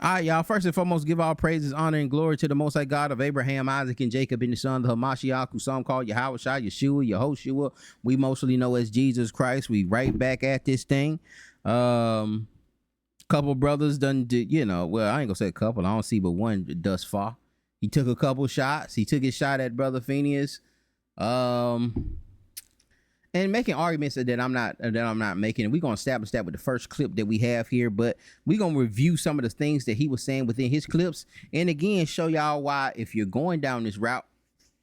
All right, y'all. First and foremost, give all praises, honor, and glory to the Most High God of Abraham, Isaac, and Jacob, and the Son of Hamashiach, who some call Yahweh Shai, Yeshua, Yehoshua. We mostly know as Jesus Christ. We right back at this thing. Couple brothers done did, well, I ain't gonna say a couple. I don't see but one thus far. He took a couple shots. He took his shot at Brother Phineas. And making arguments that I'm not making. We're gonna establish that with the first clip that we have here, but we're gonna review some of the things that he was saying within his clips, and again show y'all why if you're going down this route,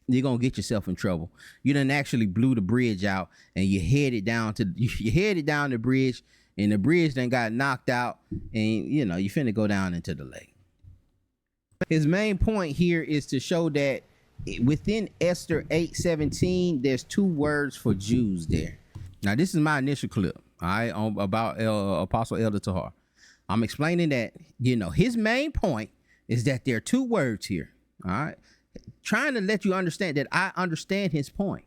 you're gonna get yourself in trouble. You done actually blew the bridge out, and you headed down the bridge, and the bridge then got knocked out, and you finna go down into the lake. His main point here is to show that within Esther 8:17, there's two words for Jews there. Now, this is my initial clip, all right, about Apostle Elder Tahar. I'm explaining that, his main point is that there are two words here, all right? Trying to let you understand that I understand his point.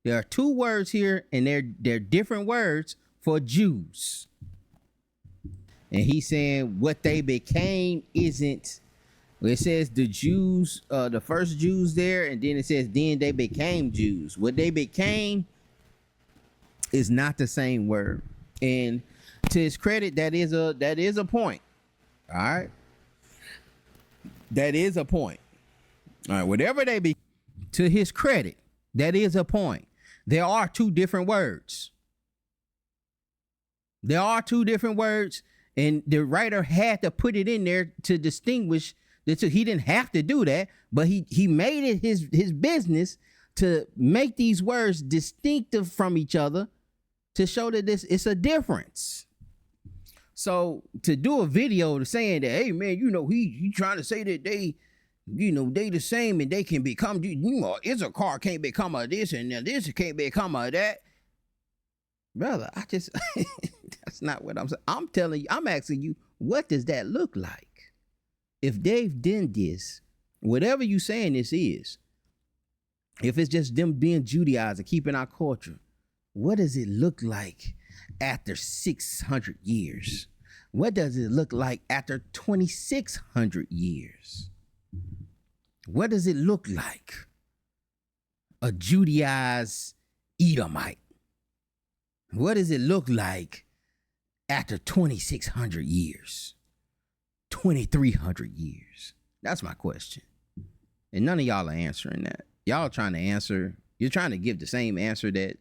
There are two words here, and they're different words for Jews. And he's saying what they became isn't. It says the Jews, the first Jews there, and then it says then they became Jews. What they became is not the same word. And to his credit, that is a point. All right. That is a point. All right. Whatever they be, to his credit, that is a point. There are two different words. There are two different words, and the writer had to put it in there to distinguish. He didn't have to do that, but he made it his business to make these words distinctive from each other to show that it's a difference. So to do a video saying that, hey man, he trying to say that they the same and they can become, Issachar can't become a this and this can't become a that. Brother, that's not what I'm saying. I'm telling you, I'm asking you, what does that look like? If they've done this, whatever you saying this is, if it's just them being Judaized and keeping our culture, what does it look like after 600 years? What does it look like after 2,600 years? What does it look like? A Judaized Edomite. What does it look like after 2,600 years? 2,300 years? That's my question. And none of y'all are answering that. Y'all trying to answer, you're trying to give the same answer that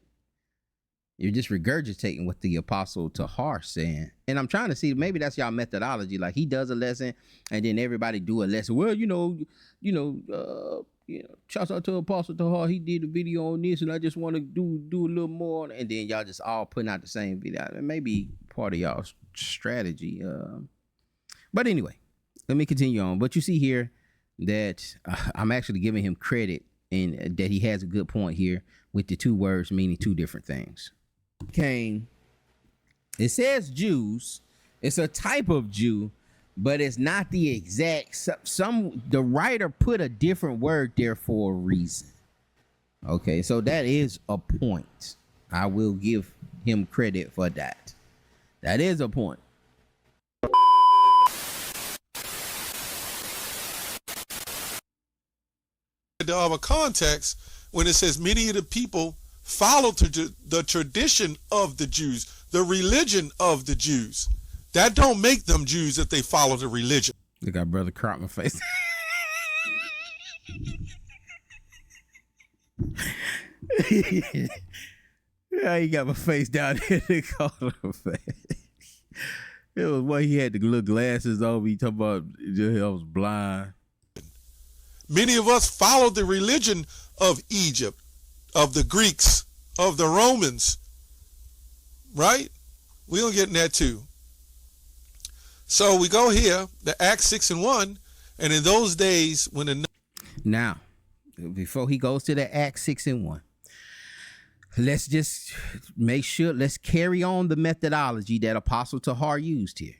you're just regurgitating what the Apostle Tahar saying. And I'm trying to see, maybe that's y'all methodology. Like he does a lesson and then everybody do a lesson. Well, shouts out to Apostle Tahar. He did a video on this and I just want to do a little more. And then y'all just all putting out the same video. It may be part of y'all's strategy. But anyway, let me continue on. But you see here that I'm actually giving him credit and that he has a good point here with the two words meaning two different things. It says Jews. It's a type of Jew, but it's not the exact. The writer put a different word there for a reason. Okay, so that is a point. I will give him credit for that. That is a point. Of a context when it says many of the people follow the tradition of the Jews, the religion of the Jews. That don't make them Jews if they follow the religion. Look at brother crop my face. Yeah, he got my face down there. They call him face. It was why he had the little glasses on. He talking about I was blind. Many of us follow the religion of Egypt, of the Greeks, of the Romans, right? We don't get in that too. So we go here, the Acts 6:1, and in those days when the... Now, before he goes to the Acts 6:1, let's just make sure, let's carry on the methodology that Apostle Tahar used here.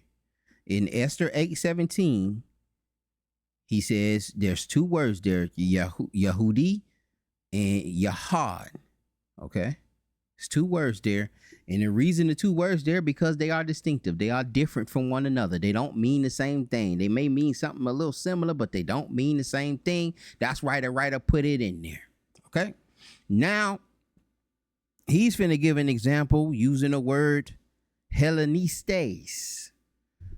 In Esther 8:17, he says there's two words there, Yehudi and Yahad. Okay? It's two words there. And the reason the two words there, because they are distinctive. They are different from one another. They don't mean the same thing. They may mean something a little similar, but they don't mean the same thing. That's why the writer put it in there. Okay. Now, he's finna give an example using the word Hellenistes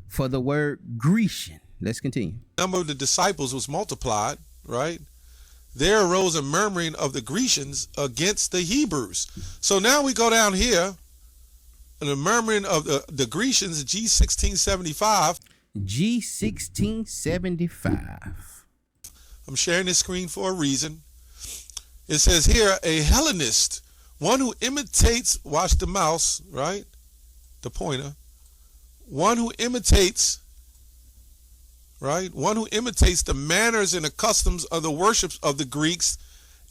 for the word Grecian. Let's continue. The number of the disciples was multiplied, right? There arose a murmuring of the Grecians against the Hebrews. So now we go down here, and the murmuring of the Grecians, G1675. G1675. I'm sharing this screen for a reason. It says here, a Hellenist, one who imitates, watch the mouse, right? The pointer. One who imitates, right? One who imitates the manners and the customs of the worships of the Greeks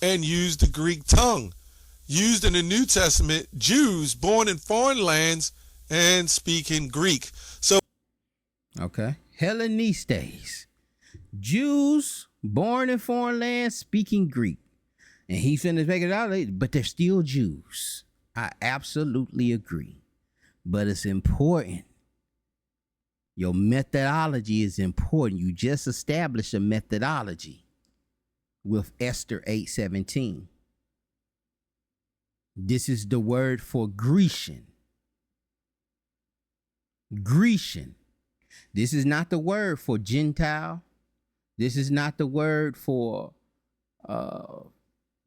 and use the Greek tongue. Used in the New Testament, Jews born in foreign lands and speaking Greek. So, okay, Hellenistes, Jews born in foreign lands speaking Greek. And he's finna make it out, but they're still Jews. I absolutely agree. But it's important. Your methodology is important. You just established a methodology with Esther 8:17. This is the word for Grecian. Grecian. This is not the word for Gentile. This is not the word for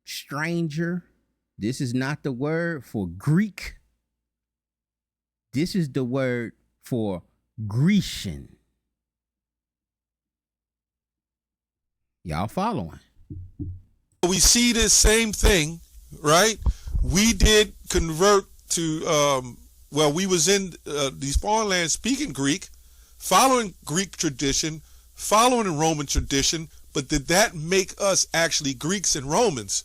stranger. This is not the word for Greek. This is the word for Grecian. Y'all following? we see this same thing, right? We did convert to, well, we was in these foreign lands speaking Greek, following Greek tradition, following the Roman tradition, but did that make us actually Greeks and Romans?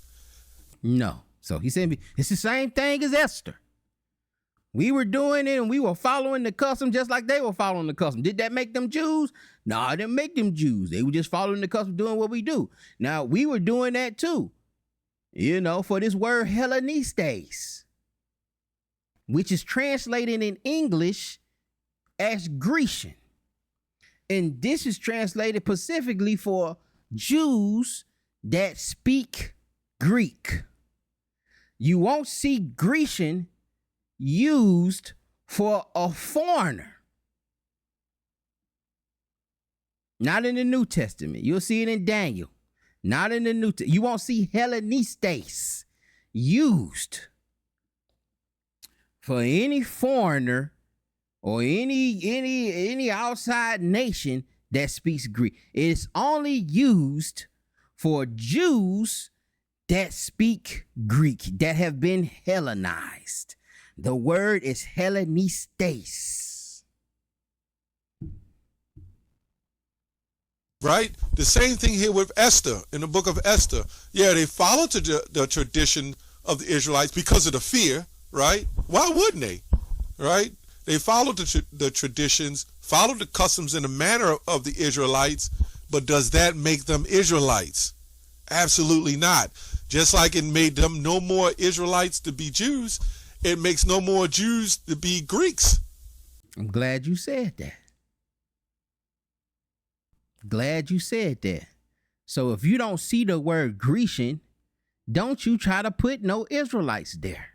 No. So he said it's the same thing as Esther. We were doing it and we were following the custom just like they were following the custom. Did that make them Jews? No, it didn't make them Jews. They were just following the custom, doing what we do. Now, we were doing that too, you know, for this word Hellenistes, which is translated in English as Grecian. And this is translated specifically for Jews that speak Greek. You won't see Grecian used for a foreigner. Not in the New Testament. You'll see it in Daniel. Not in the New Testament. You won't see Hellenistes used for any foreigner or any outside nation that speaks Greek. It's only used for Jews that speak Greek, that have been Hellenized. The word is Hellenistes. Right? The same thing here with Esther, in the book of Esther. Yeah, they followed the tradition of the Israelites because of the fear, right? Why wouldn't they? Right? They followed the traditions, followed the customs and the manner of the Israelites, but does that make them Israelites? Absolutely not. Just like it made them no more Israelites to be Jews, it makes no more Jews to be Greeks. I'm glad you said that. Glad you said that. So if you don't see the word Grecian, don't you try to put no Israelites there.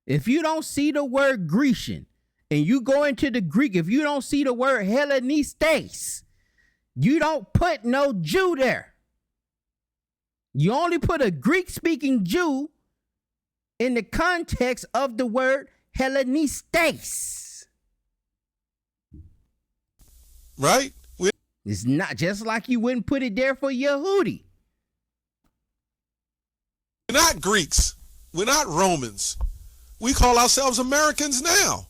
If you don't see the word Grecian and you go into the Greek, if you don't see the word Hellenistes, you don't put no Jew there. You only put a Greek-speaking Jew in the context of the word Hellenistes. Right? It's not just like you wouldn't put it there for Yehudi. We're not Greeks. We're not Romans. We call ourselves Americans now.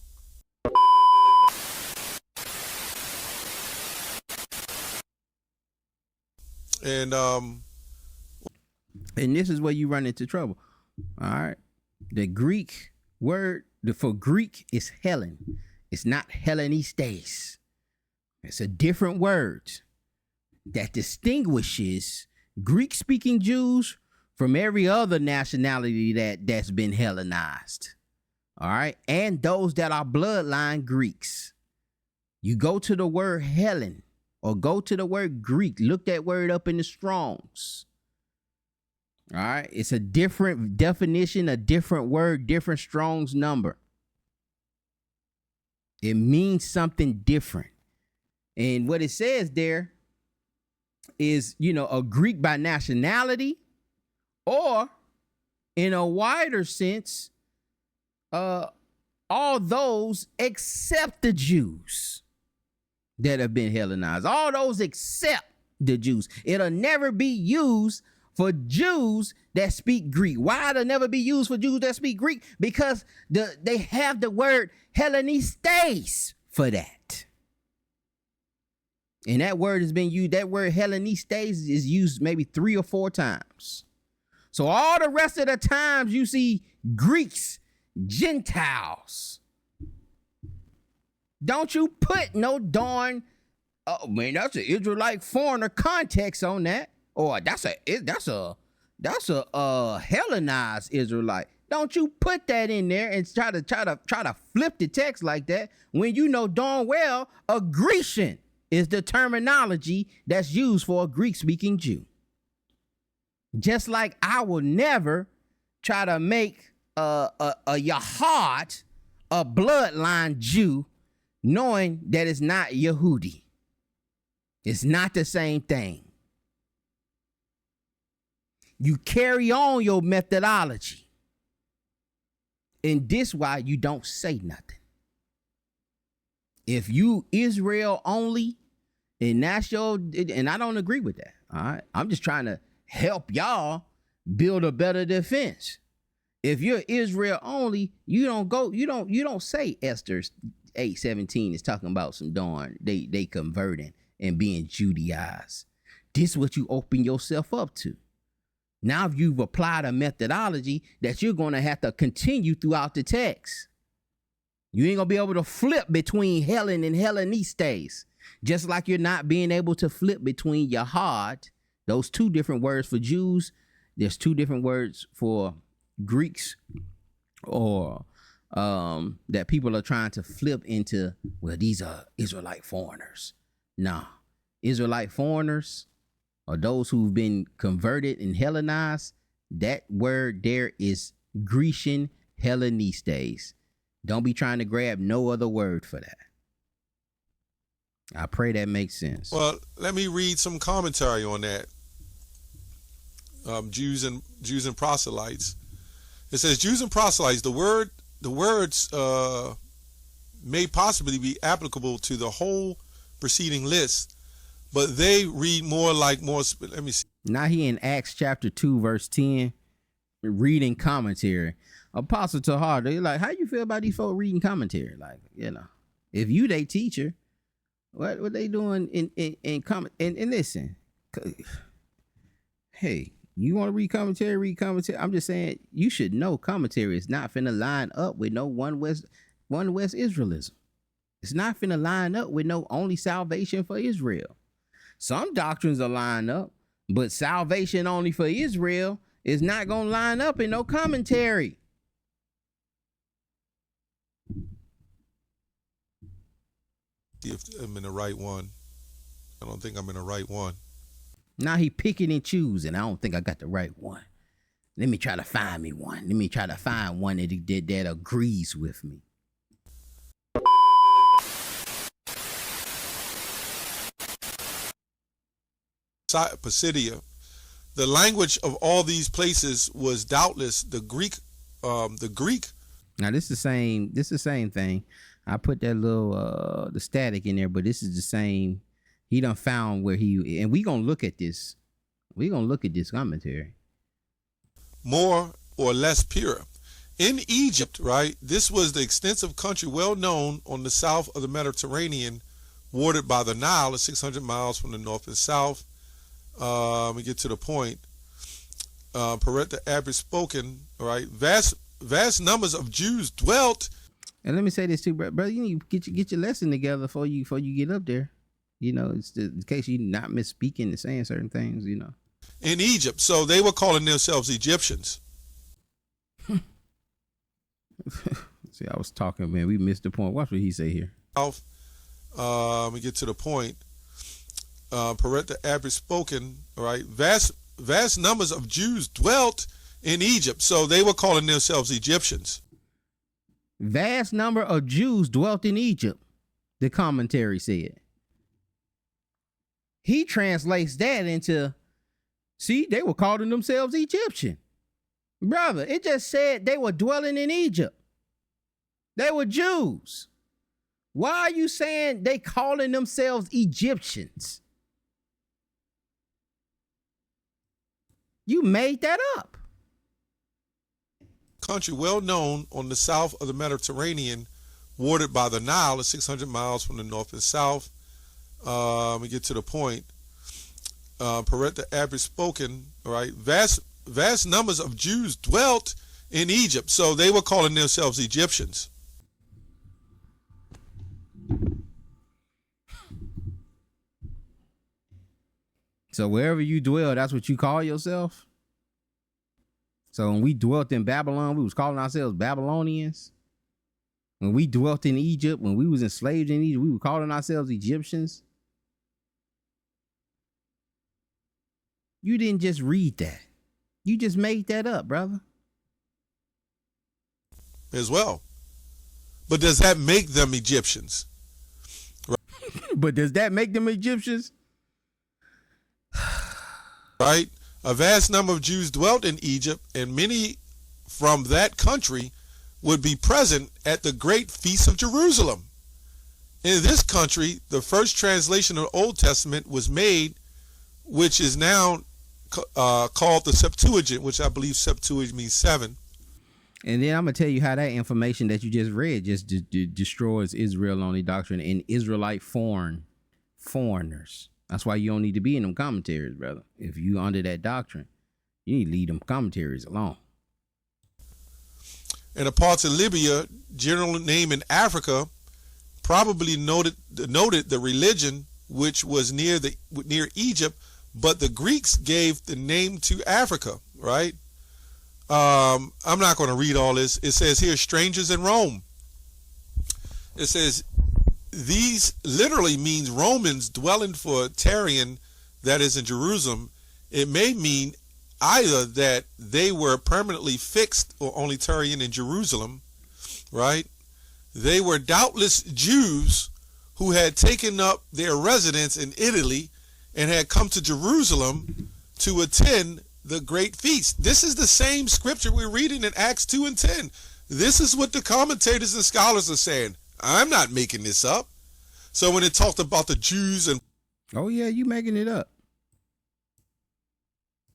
And this is where you run into trouble. All right. The Greek word for Greek is Helen. It's not Hellenistes. It's a different word that distinguishes Greek-speaking Jews from every other nationality that's been Hellenized. All right. And those that are bloodline Greeks. You go to the word Hellen or go to the word Greek. Look that word up in the Strongs. All right. It's a different definition, a different word, different Strong's number. It means something different. And what it says there is, a Greek by nationality, or in a wider sense, all those except the Jews that have been Hellenized. All those except the Jews. It'll never be used for Jews that speak Greek. Why it'll never be used for Jews that speak Greek? Because they have the word Hellenistes for that. And that word has been used, that word Hellenistes is used maybe 3 or 4 times. So all the rest of the times you see Greeks, Gentiles, don't you put no darn, oh man, that's an Israelite foreigner context on that. Or that's a Hellenized Israelite. Don't you put that in there and try to flip the text like that when you know darn well a Grecian is the terminology that's used for a Greek-speaking Jew. Just like I will never try to make a Yahad a bloodline Jew, knowing that it's not Yehudi. It's not the same thing. You carry on your methodology. And this why you don't say nothing. If you Israel only, and I don't agree with that. All right. I'm just trying to help y'all build a better defense. If you're Israel only, you don't say Esther 8:17 is talking about some darn they converting and being Judaized. This is what you open yourself up to. Now you've applied a methodology that you're going to have to continue throughout the text. You ain't going to be able to flip between Helen and Hellenistes, just like you're not being able to flip between Yahad, those 2 different words for Jews. There's 2 different words for Greeks, or that people are trying to flip into, well, these are Israelite foreigners. Nah, Israelite foreigners or those who've been converted and Hellenized, that word there is Grecian Hellenistes. Don't be trying to grab no other word for that. I pray that makes sense. Well, let me read some commentary on that. Jews and proselytes. It says Jews and proselytes. The words may possibly be applicable to the whole preceding list, but they read more like more. Let me see. Now he in Acts chapter 2 verse 10, reading commentary. Apostle Tahar, they like, how you feel about these folks reading commentary? Like, if you they teacher, what they doing in comment? And listen, hey, you want to read commentary? Read commentary. I'm just saying you should know commentary is not finna line up with no one West Israelism. It's not finna line up with no only salvation for Israel. Some doctrines are lined up, but salvation only for Israel is not gonna line up in no commentary. If I'm in the right one. I don't think I'm in the right one. Now he picking and choosing. I don't think I got the right one. Let me try to find me one. Let me try to find one that agrees with me. Pisidia. The language of all these places was doubtless the Greek. Now this is the same thing. I put that little the static in there, but this is the same. He done found where and we gonna look at this. We gonna look at this commentary. More or less pure. In Egypt, right? This was the extensive country well known on the south of the Mediterranean, watered by the Nile, 600 miles from the north and south. Let me get to the point. The average spoken, right? Vast numbers of Jews dwelt. And let me say this too, brother. You need to get your lesson together before you get up there. It's in case you're not misspeaking and saying certain things. in Egypt. So they were calling themselves Egyptians. See, I was talking, man. We missed the point. Watch what he say here. Let me get to the point. The average spoken, all right? Vast numbers of Jews dwelt in Egypt. So they were calling themselves Egyptians. Vast number of Jews dwelt in Egypt, the commentary said. He translates that into, see, they were calling themselves Egyptian. Brother, it just said they were dwelling in Egypt. They were Jews. Why are you saying they calling themselves Egyptians? You made that up. Country well known on the south of the Mediterranean, watered by the Nile, is 600 miles from the north and south. Let me get to the point. The average spoken, all right? Vast numbers of Jews dwelt in Egypt. So they were calling themselves Egyptians. So wherever you dwell, that's what you call yourself? So when we dwelt in Babylon, we was calling ourselves Babylonians. When we dwelt in Egypt, when we was enslaved in Egypt, we were calling ourselves Egyptians. You didn't just read that. You just made that up, brother. As well. But does that make them Egyptians? Right. But does that make them Egyptians? Right? A vast number of Jews dwelt in Egypt, and many from that country would be present at the great feast of Jerusalem. In this country, the first translation of the Old Testament was made, which is now called the Septuagint, which I believe Septuagint means 7. And then I'm going to tell you how that information that you just read just destroys Israel-only doctrine and Israelite foreigners. That's why you don't need to be in them commentaries, brother. If you under that doctrine, you need to leave them commentaries alone. In the parts of Libya, general name in Africa, probably noted the religion which was near Egypt, but the Greeks gave the name to Africa, right? I'm not going to read all this. It says here, strangers in Rome. It says, these literally means Romans dwelling for Tyrian, that is in Jerusalem. It may mean either that they were permanently fixed or only Tyrian in Jerusalem, right? They were doubtless Jews who had taken up their residence in Italy and had come to Jerusalem to attend the great feast. This is the same scripture we're reading in Acts 2 and 10. This is what the commentators and scholars are saying. I'm not making this up. So when it talked about the Jews and... Oh yeah, you making it up.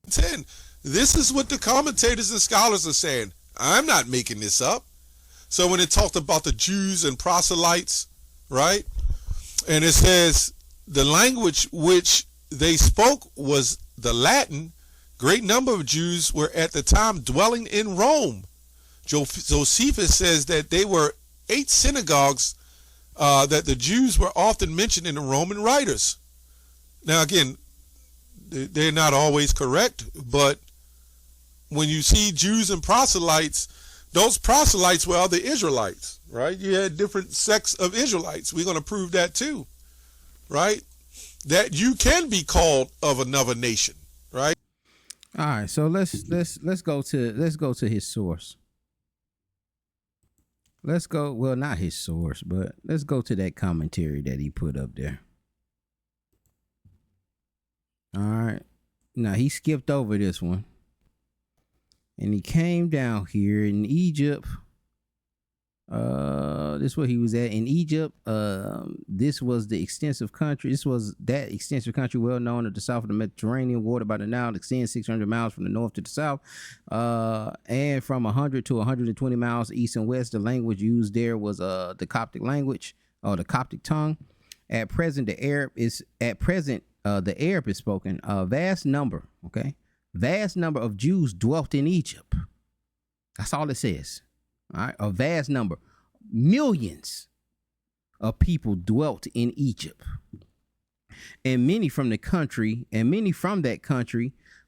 10. This is what the commentators and scholars are saying. I'm not making this up. So when it talked about the Jews and proselytes, right? And it says the language which they spoke was the Latin. Great number of Jews were at the time dwelling in Rome. Josephus says that they were 8 synagogues, that the Jews were often mentioned in the Roman writers. Now again, they're not always correct, but when you see Jews and proselytes, those proselytes were other Israelites, right? You had different sects of Israelites. We're going to prove that too, right? That you can be called of another nation, right? All right, so let's go to his source. Let's go, well, not his source, but let's go to that commentary that he put up there. All right. Now, he skipped over this one. And he came down here in Egypt. This is where he was at in Egypt. This was the extensive country. This was that extensive country well known at the south of the Mediterranean, watered by the Nile, extends 600 miles from the north to the south, and from 100 to 120 miles east and west. The language used there was the Coptic language, or the Coptic tongue. At present, the Arab is spoken. A vast number of Jews dwelt in Egypt. That's all it says. All right, a vast number, millions of people dwelt in Egypt, and many from that country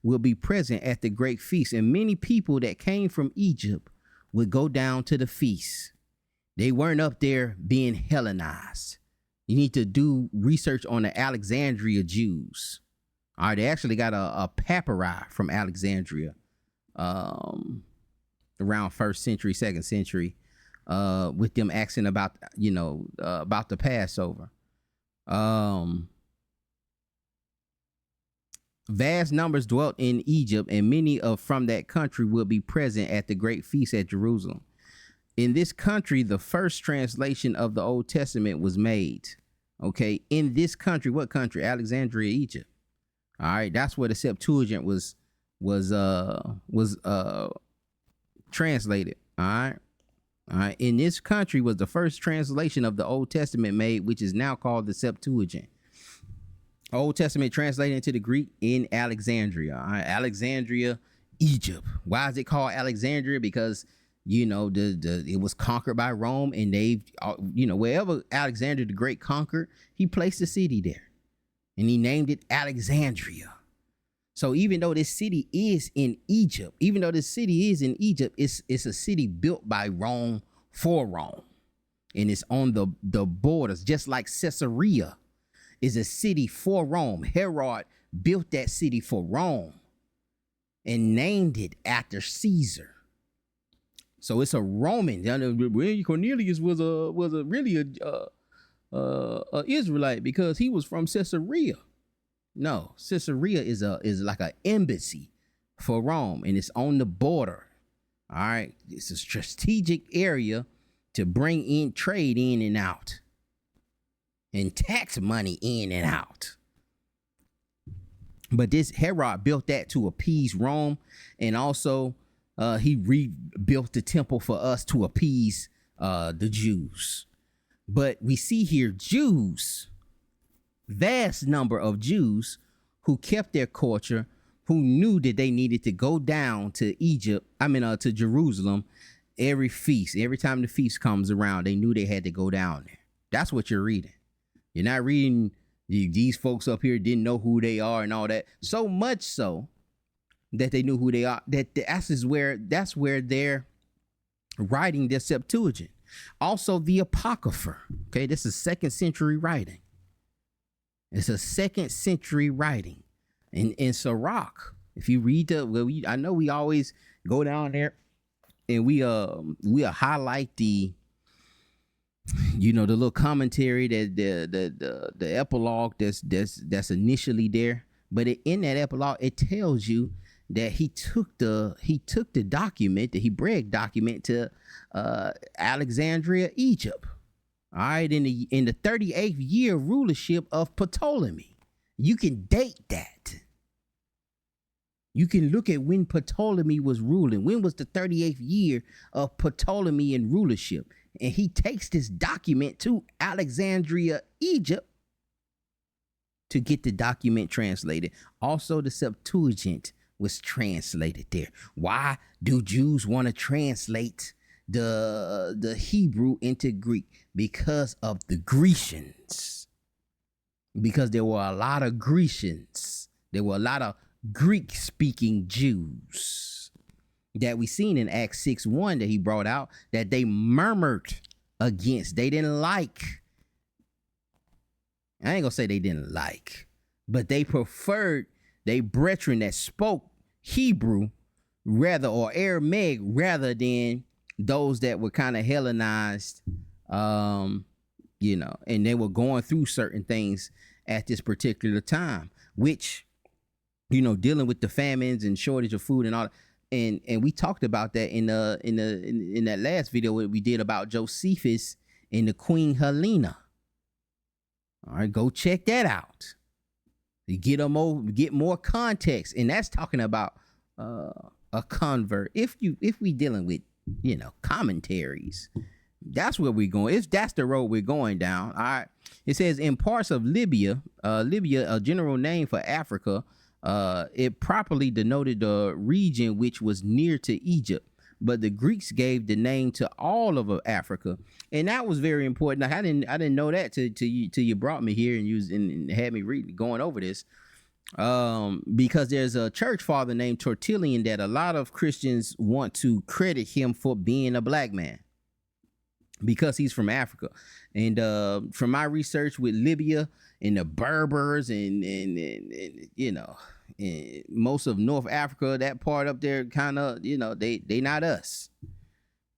will be present at the great feast, and many people that came from Egypt would go down to the feast. They weren't up there being Hellenized. You need to do research on the Alexandria Jews. All right, they actually got a papyri from Alexandria around 1st century, 2nd century, with them asking about, about the Passover. Vast numbers dwelt in Egypt, and many from that country will be present at the great feast at Jerusalem. In this country, the first translation of the Old Testament was made. Okay, in this country, what country? Alexandria, Egypt. All right, that's where the Septuagint was translated. All right. In this country was the first translation of the Old Testament made, which is now called the Septuagint. Old Testament translated into the Greek in Alexandria. All right, Alexandria, Egypt. Why is it called Alexandria? Because it was conquered by Rome, and wherever Alexander the Great conquered, he placed a city there, and he named it Alexandria. So even though this city is in Egypt, it's a city built by Rome for Rome, and it's on the borders, just like Caesarea is a city for Rome. Herod built that city for Rome and named it after Caesar. So it's a Roman. Cornelius was really a Israelite because he was from Caesarea. No, Caesarea is like an embassy for Rome, and it's on the border. All right, it's a strategic area to bring in trade in and out, and tax money in and out. But this Herod built that to appease Rome, and also he rebuilt the temple for us to appease the Jews. But we see here vast number of Jews who kept their culture, who knew that they needed to go down to to Jerusalem every feast. Every time the feast comes around, they knew they had to go down there. That's what you're reading. You're not reading these folks up here didn't know who they are and all that. So much so that they knew who they are. That's where they're writing their Septuagint. Also the Apocrypha. Okay, this is 2nd century writing. It's a 2nd century writing. In Sirach, if you read I know we always go down there and we'll highlight the little commentary, that the epilogue that's initially there. But in that epilogue, it tells you that he took the document, the Hebraic document, to Alexandria, Egypt. All right, in the 38th year rulership of Ptolemy. You can date that. You can look at when Ptolemy was ruling. When was the 38th year of Ptolemy rulership? And he takes this document to Alexandria, Egypt, to get the document translated. Also, the Septuagint was translated there. Why do Jews want to translate the Hebrew into Greek? Because of the Grecians. Because there were a lot of Grecians. There were a lot of Greek-speaking Jews that we seen in Acts 6:1 that he brought out, that they murmured against. They didn't like. I ain't gonna say they didn't like, but they preferred they brethren that spoke Hebrew or Aramaic rather than those that were kind of Hellenized, and they were going through certain things at this particular time, which, dealing with the famines and shortage of food and all that. And we talked about that in that last video we did about Josephus and the Queen Helena. All right, go check that out. You get more context, and that's talking about a convert. If we dealing with commentaries, that's where we're going. If that's the road we're going down. All right. It says in parts of Libya, a general name for Africa. It properly denoted the region which was near to Egypt, but the Greeks gave the name to all of Africa, and that was very important. Now, I didn't know that till you brought me here and had me going over this. Because there's a church father named Tertullian that a lot of Christians want to credit him for being a black man because he's from Africa. And from my research with Libya and the Berbers and you know, and most of North Africa, that part up there, kind of, you know, they not us.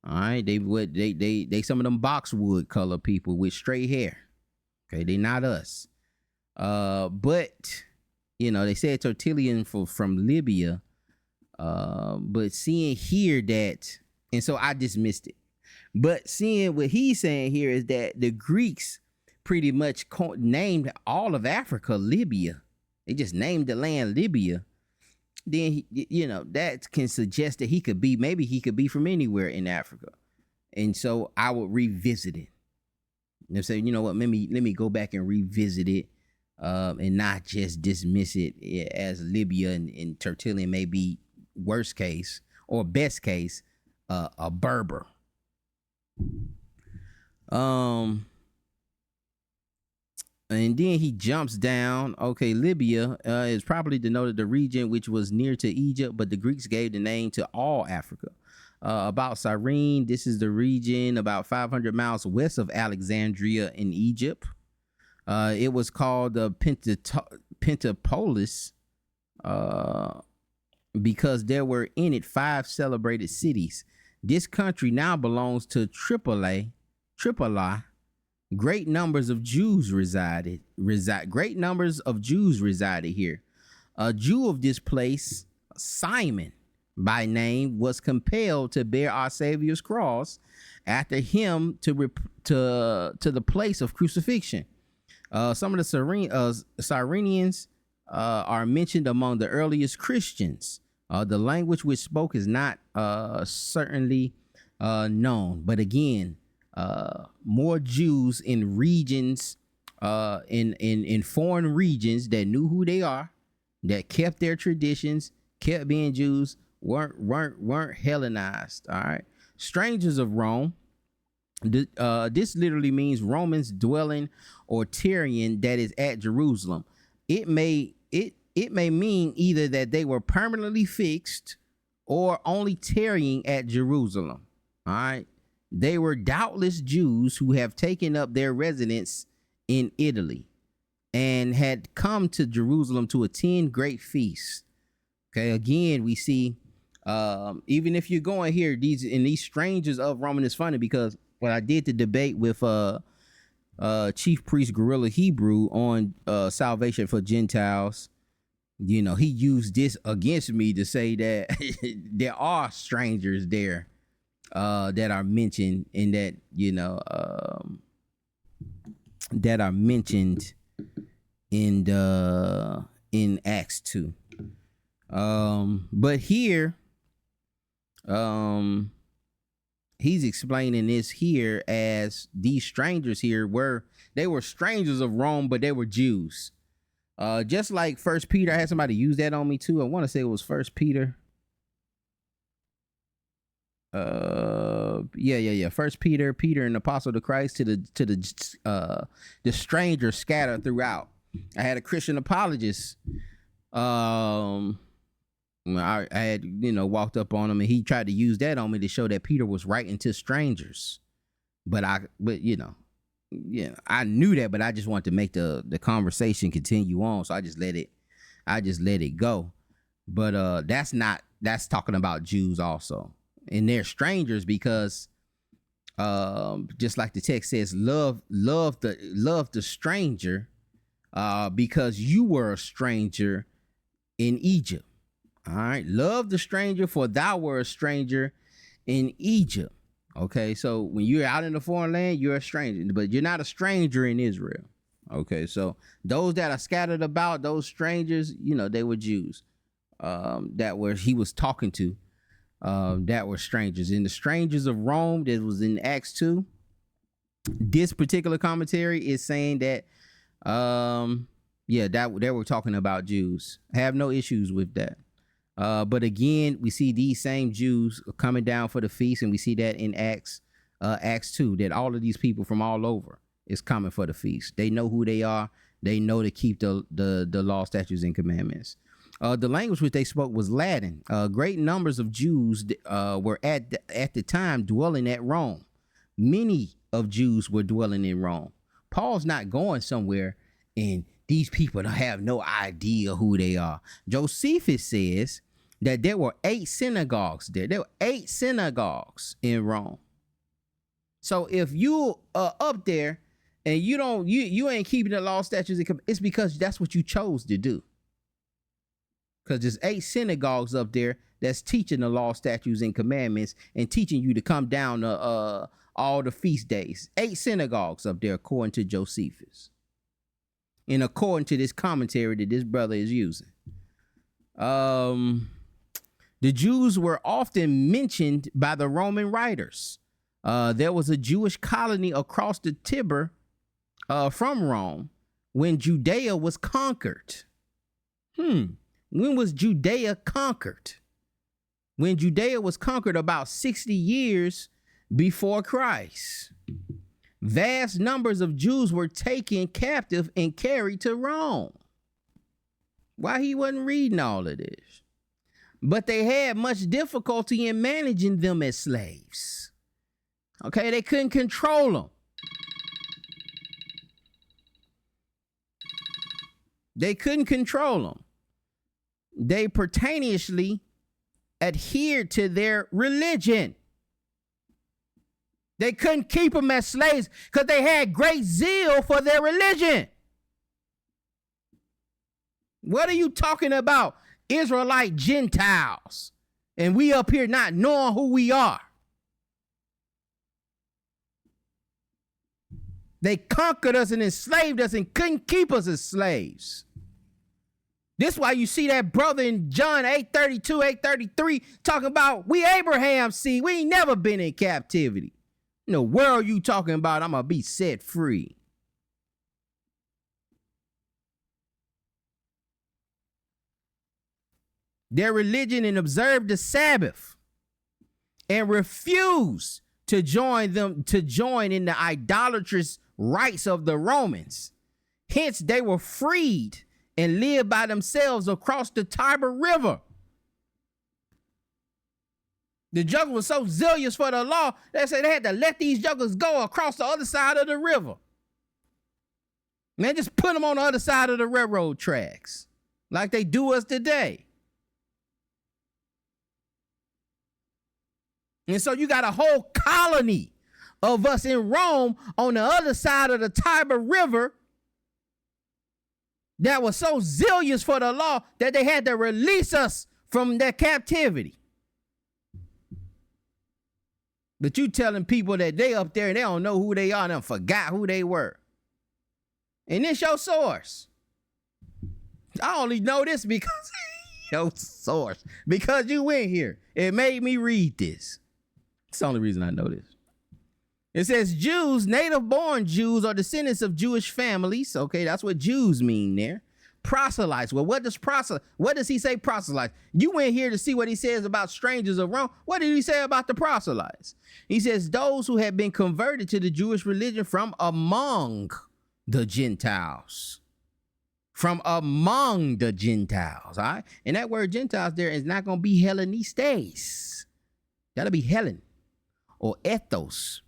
All right, they some of them boxwood color people with straight hair. Okay, they not us. But you know, they said Tertullian from Libya. But seeing here that, and so I dismissed it. But seeing what he's saying here is that the Greeks pretty much named all of Africa Libya. They just named the land Libya. Then, you know, that can suggest that maybe he could be from anywhere in Africa. And so I would revisit it. And say, you know what, let me go back and revisit it, and not just dismiss it as Libya and Tertullian may be worst case or best case, a Berber. And then he jumps down. Okay, Libya is probably denoted the region which was near to Egypt, but the Greeks gave the name to all Africa. About Cyrene, this is the region about 500 miles west of Alexandria in Egypt. It was called the Pentapolis because there were in it 5 celebrated cities. This country now belongs to Tripoli. Great numbers of Jews resided here. A Jew of this place, Simon by name, was compelled to bear our Savior's cross after him to the place of crucifixion. Some of the Cyrenians are mentioned among the earliest Christians. The language which spoke is not certainly known, but again, more Jews in regions, in foreign regions that knew who they are, that kept their traditions, kept being Jews, weren't Hellenized. All right, strangers of Rome. This literally means Romans dwelling or tarrying, that is at Jerusalem. It may mean either that they were permanently fixed or only tarrying at Jerusalem. All right. They were doubtless Jews who have taken up their residence in Italy and had come to Jerusalem to attend great feasts. Okay, again, we see, even if you're going here, these strangers of Rome, and it's funny because when I did the debate with Chief Priest Gorilla Hebrew on salvation for Gentiles, you know, he used this against me to say that there are strangers there that are mentioned in that, you know, that are mentioned in Acts 2. But here, he's explaining this here as these strangers here were strangers of Rome, but they were Jews. Just like First Peter, I had somebody use that on me too. I want to say it was First Peter. First Peter, an apostle to Christ, to the stranger scattered throughout. I had a Christian apologist. I had, you know, walked up on him and he tried to use that on me to show that Peter was writing to strangers. But you know, yeah, I knew that, but I just wanted to make the conversation continue on, so I just let it go. But that's talking about Jews also. And they're strangers because just like the text says, love the stranger because you were a stranger in Egypt. All right, love the stranger, for thou were a stranger in Egypt. Okay, so when you're out in the foreign land, you're a stranger, but you're not a stranger in Israel. Okay, so those that are scattered about, those strangers, you know, they were Jews he was talking to, that were strangers. And the strangers of Rome, that was in Acts 2, this particular commentary is saying that that they were talking about Jews. I have no issues with that. But again, we see these same Jews coming down for the feast, and we see that in Acts 2, that all of these people from all over is coming for the feast. They know who they are. they know to keep the law, statutes, and commandments. The language which they spoke was Latin. Great numbers of Jews were at the time dwelling at Rome. Many of Jews were dwelling in Rome. Paul's not going somewhere and these people have no idea who they are. Josephus says that there were 8 synagogues there. There were 8 synagogues in Rome. So if you are up there and you ain't keeping the law, statutes, it's because that's what you chose to do. Because there's 8 synagogues up there that's teaching the law, statutes, and commandments and teaching you to come down to all the feast days. 8 synagogues up there, according to Josephus. And according to this commentary that this brother is using. The Jews were often mentioned by the Roman writers. There was a Jewish colony across the Tiber from Rome when Judea was conquered. When was Judea conquered? When Judea was conquered about 60 years before Christ. Vast numbers of Jews were taken captive and carried to Rome. Why he wasn't reading all of this? But they had much difficulty in managing them as slaves. Okay, they couldn't control them. They couldn't control them. They pertaneously adhered to their religion. They couldn't keep them as slaves because they had great zeal for their religion. What are you talking about? Israelite Gentiles. And we up here not knowing who we are. They conquered us and enslaved us and couldn't keep us as slaves. This is why you see that brother in John 8:32, 8:33 talking about we Abraham's seed. We ain't never been in captivity. In the world you talking about, I'm going to be set free. Their religion and observed the Sabbath and refused to join in the idolatrous rites of the Romans. Hence, they were freed and lived by themselves across the Tiber River. The jugglers were so zealous for the law, they said they had to let these jugglers go across the other side of the river. Man, just put them on the other side of the railroad tracks like they do us today. And so you got a whole colony of us in Rome on the other side of the Tiber River that was so zealous for the law that they had to release us from their captivity. But you telling people that they up there and they don't know who they are and they forgot who they were. And this your source. I only know this because your source. Because you went here. It made me read this. It's the only reason I know this. It says Jews, native-born Jews, are descendants of Jewish families. Okay, that's what Jews mean there. Proselytes. Well, what does he say proselytes? You went here to see what he says about strangers of Rome. What did he say about the proselytes? He says those who have been converted to the Jewish religion from among the Gentiles. From among the Gentiles, all right? And that word Gentiles there is not going to be Hellenistes. That'll be Helen or ethos.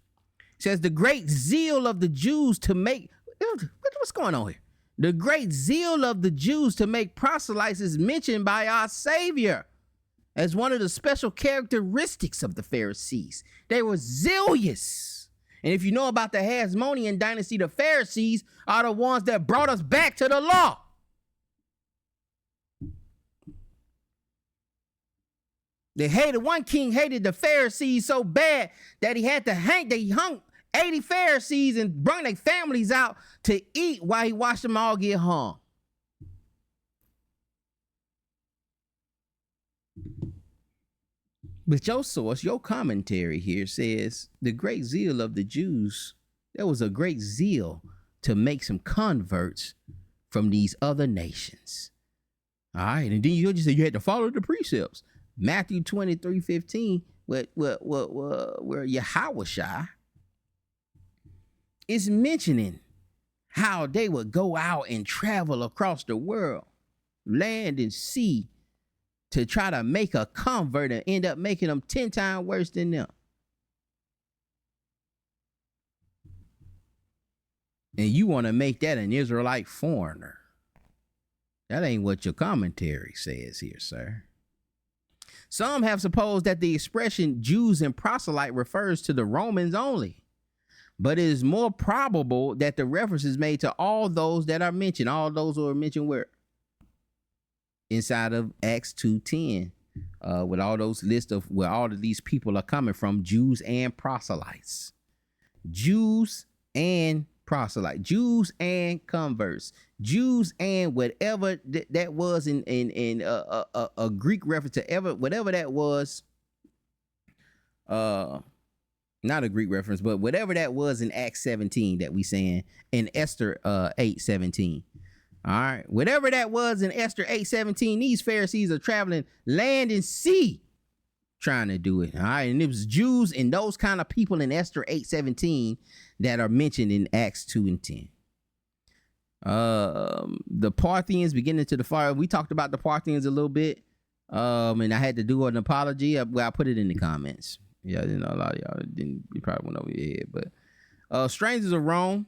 It says the great zeal of the Jews to make, what's going on here? The great zeal of the Jews to make proselytes is mentioned by our Savior as one of the special characteristics of the Pharisees. They were zealous. And if you know about the Hasmonean dynasty, the Pharisees are the ones that brought us back to the law. One king hated the Pharisees so bad that he had to hung 80 Pharisees and bring their families out to eat while he watched them all get hung. But your source, your commentary here says the great zeal of the Jews, there was a great zeal to make some converts from these other nations. All right, and then you just say you had to follow the precepts. Matthew 23:15, where Yahushua is mentioning how they would go out and travel across the world, land and sea, to try to make a convert and end up making them 10 times worse than them. And you want to make that an Israelite foreigner. That ain't what your commentary says here, sir. Some have supposed that the expression Jews and proselyte refers to the Romans only, but it is more probable that the reference is made to all those that are mentioned, all those who are mentioned where? Inside of Acts 2:10, with all those lists of where all of these people are coming from, Jews and proselytes. Jews and proselyte, Jews and converts, Jews and whatever that was in a Greek reference to whatever that was, not a Greek reference, but whatever that was in Acts 17 that we saying in Esther 8:17. All right, whatever that was in Esther 8:17, these Pharisees are traveling land and sea trying to do it. All right, and it was Jews and those kind of people in Esther 8:17 that are mentioned in Acts 2 and 10. The Parthians beginning to the far. We talked about the Parthians a little bit, and I had to do an apology. I put it in the comments. Yeah, you know, a lot of y'all didn't. You probably went over your head, but strangers of Rome.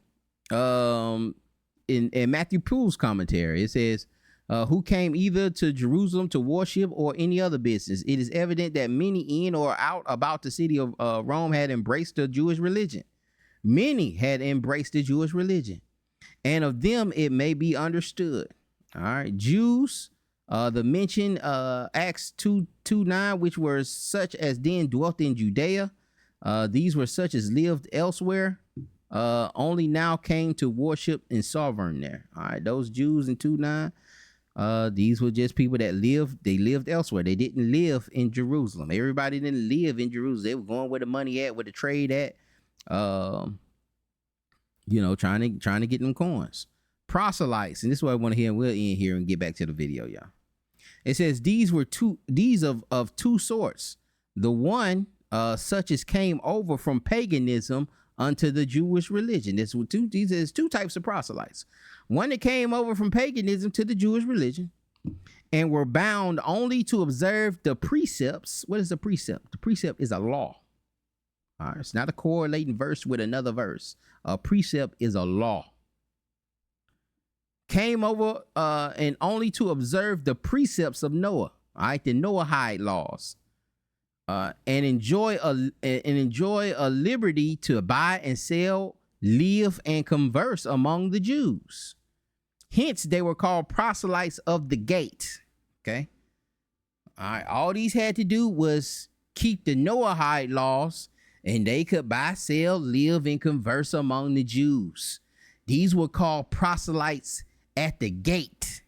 In Matthew Poole's commentary, it says, who came either to Jerusalem to worship or any other business. It is evident that many in or out about the city of Rome had embraced the Jewish religion. Many had embraced the Jewish religion, and of them it may be understood. All right, Jews, the mentioned Acts 2:9, which were such as then dwelt in Judea. These were such as lived elsewhere. Only now came to worship and sovereign there. All right, those Jews in 2:9, these were just people that lived elsewhere. They didn't live in Jerusalem. Everybody didn't live in Jerusalem. They were going where the money at, where the trade at, you know, trying to get them coins. Proselytes, and this is what I want to hear, and we'll end here and get back to the video, y'all. It says these of two sorts. The one, such as came over from paganism unto the Jewish religion. There's two types of proselytes. One that came over from paganism to the Jewish religion and were bound only to observe the precepts. What is a precept? The precept is a law. All right, it's not a correlating verse with another verse. A precept is a law. Came over and only to observe the precepts of Noah. All right, the Noahide laws. And enjoy a liberty to buy and sell, live and converse among the Jews. Hence, they were called proselytes of the gate. Okay. All right. All these had to do was keep the Noahide laws, and they could buy, sell, live, and converse among the Jews. These were called proselytes at the gate.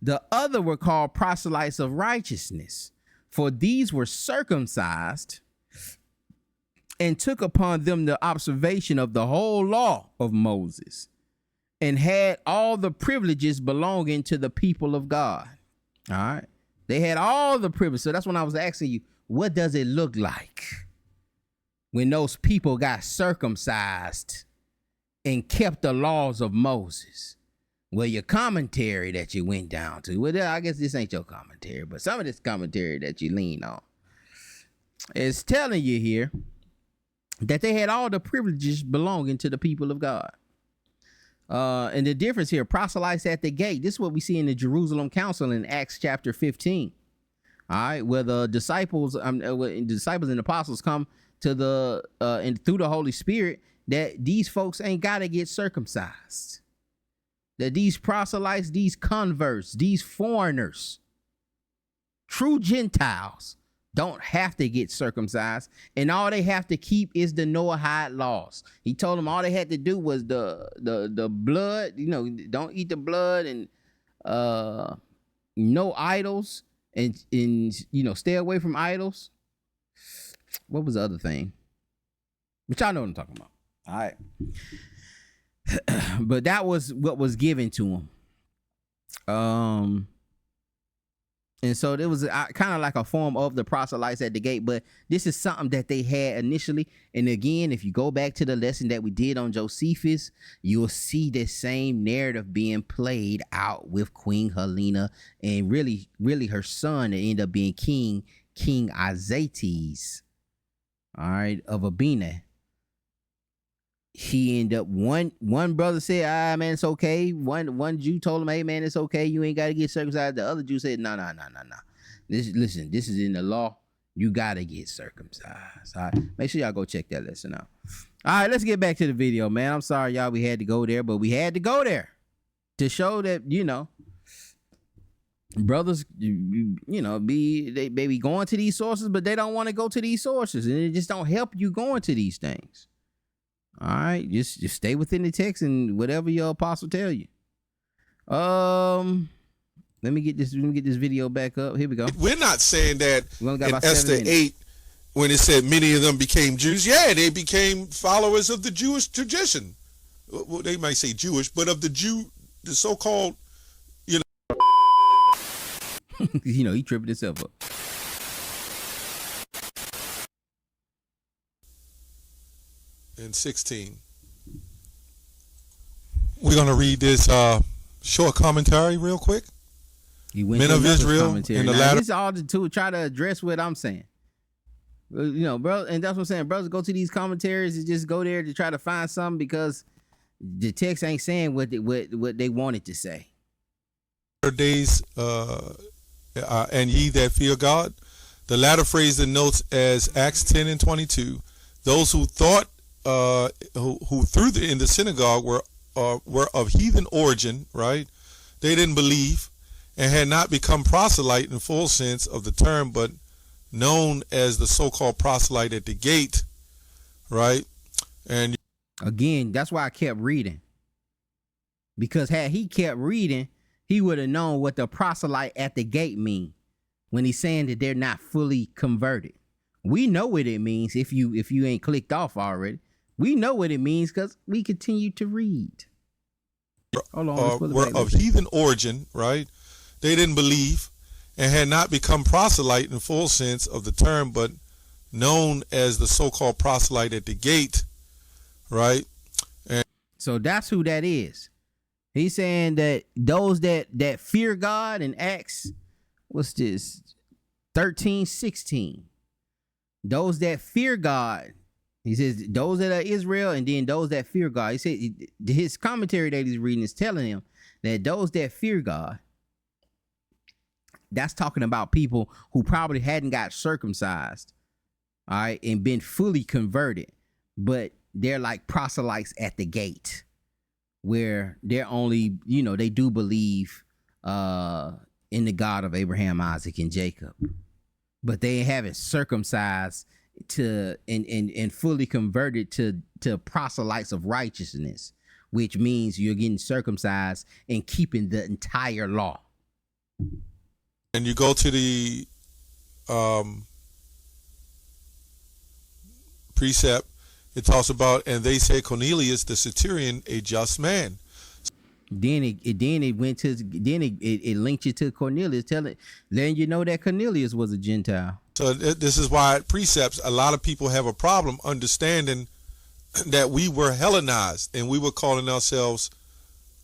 The other were called proselytes of righteousness. For these were circumcised and took upon them the observation of the whole law of Moses and had all the privileges belonging to the people of God. All right. They had all the privileges. So that's when I was asking you, what does it look like when those people got circumcised and kept the laws of Moses? Well, your commentary that you went down to, well, I guess this ain't your commentary, but some of this commentary that you lean on is telling you here that they had all the privileges belonging to the people of God. And the difference here, proselytes at the gate, this is what we see in the Jerusalem Council in Acts chapter 15. All right, where the disciples and apostles come to and through the Holy Spirit, that these folks ain't got to get circumcised. That these proselytes, these converts, these foreigners, true Gentiles, don't have to get circumcised, and all they have to keep is the Noahide laws. He told them all they had to do was the blood, you know, don't eat the blood, and no idols, and you know, stay away from idols. What was the other thing? But y'all know what I'm talking about. All right. But that was what was given to him. And so there was kind of like a form of the proselytes at the gate, but this is something that they had initially. And again, if you go back to the lesson that we did on Josephus, you'll see the same narrative being played out with Queen Helena and really her son that ended up being King Azates, all right, of Abina. He ended up one brother said, man, it's okay. One Jew told him, hey man, it's okay. You ain't got to get circumcised. The other Jew said, no. This is in the law. You got to get circumcised. All right. Make sure y'all go check that lesson out. All right, let's get back to the video, man. I'm sorry, y'all, we had to go there, but we had to go there to show that, brothers, they be going to these sources, but they don't want to go to these sources, and it just don't help you going to these things. All right, just stay within the text and whatever your apostle tell you. Let me get this video back up. Here we go. We're not saying that in Esther 8, when it said many of them became Jews. Yeah, they became followers of the Jewish tradition. Well, they might say Jewish, but of the so-called, he tripping himself up. In 16. We're going to read this short commentary real quick. Men of Israel in the latter. This is all to try to address what I'm saying. Bro, and that's what I'm saying. Brothers go to these commentaries and just go there to try to find something because the text ain't saying what they wanted to say. Days and ye that fear God. The latter phrase denotes as Acts 10 and 22. Those who thought who through in the synagogue were of heathen origin, right? They didn't believe and had not become proselyte in full sense of the term, but known as the so-called proselyte at the gate, right? And again, that's why I kept reading, because had he kept reading, he would have known what the proselyte at the gate mean when he's saying that they're not fully converted. We know what it means if you ain't clicked off already. We know what it means because we continue to read. Hold on, were of heathen origin, right? They didn't believe and had not become proselyte in full sense of the term, but known as the so-called proselyte at the gate, right? And so that's who that is. He's saying that those that fear God in Acts, what's this, 13:16. Those that fear God. He says those that are Israel and then those that fear God. He said his commentary that he's reading is telling him that those that fear God, that's talking about people who probably hadn't got circumcised, all right, and been fully converted, but they're like proselytes at the gate, where they're only, they do believe in the God of Abraham, Isaac, and Jacob, but they haven't circumcised to and fully converted to proselytes of righteousness, which means you're getting circumcised and keeping the entire law. And you go to the precept, it talks about, and they say Cornelius the centurion, a just man. Then it linked you to Cornelius, letting you know that Cornelius was a Gentile. So this is why precepts, a lot of people have a problem understanding that we were Hellenized and we were calling ourselves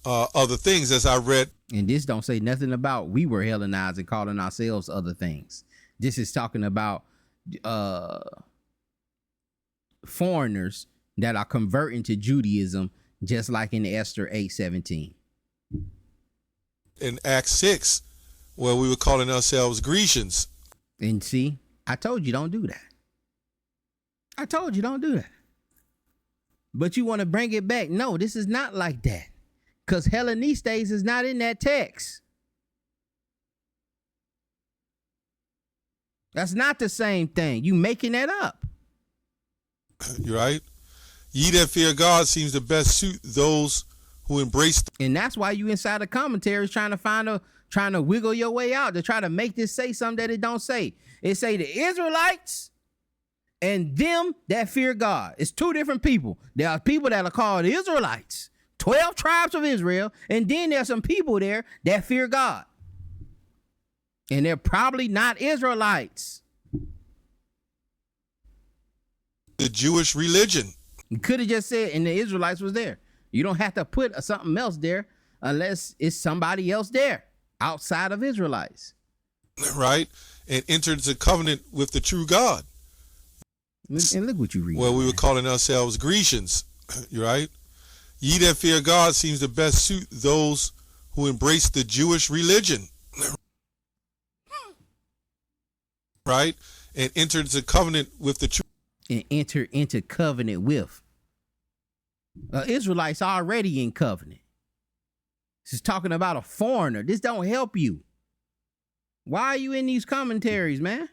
other things, as I read. And this don't say nothing about we were Hellenized and calling ourselves other things. This is talking about foreigners that are converting to Judaism, just like in Esther 8:17. In Acts 6, where we were calling ourselves Grecians. And see, I told you don't do that. I told you don't do that. But you want to bring it back. No, this is not like that. Because Hellenistes is not in that text. That's not the same thing. You making that up. You're right. Ye that fear God seems to best suit those who embrace. And that's why you inside the commentaries trying to wiggle your way out to try to make this say something that it don't say. It say the Israelites and them that fear God. It's two different people. There are people that are called Israelites, 12 tribes of Israel, and then there's some people there that fear God. And they're probably not Israelites. The Jewish religion. You could have just said, and the Israelites was there. You don't have to put something else there unless it's somebody else there outside of Israelites. Right? And entered the covenant with the true God. And look what you read. Well, we were calling ourselves Grecians, right? Ye that fear God seems to best suit those who embrace the Jewish religion. Right? And entered the covenant with the true. And enter into covenant with. Israelites already in covenant. This is talking about a foreigner. This don't help you. Why are you in these commentaries, man?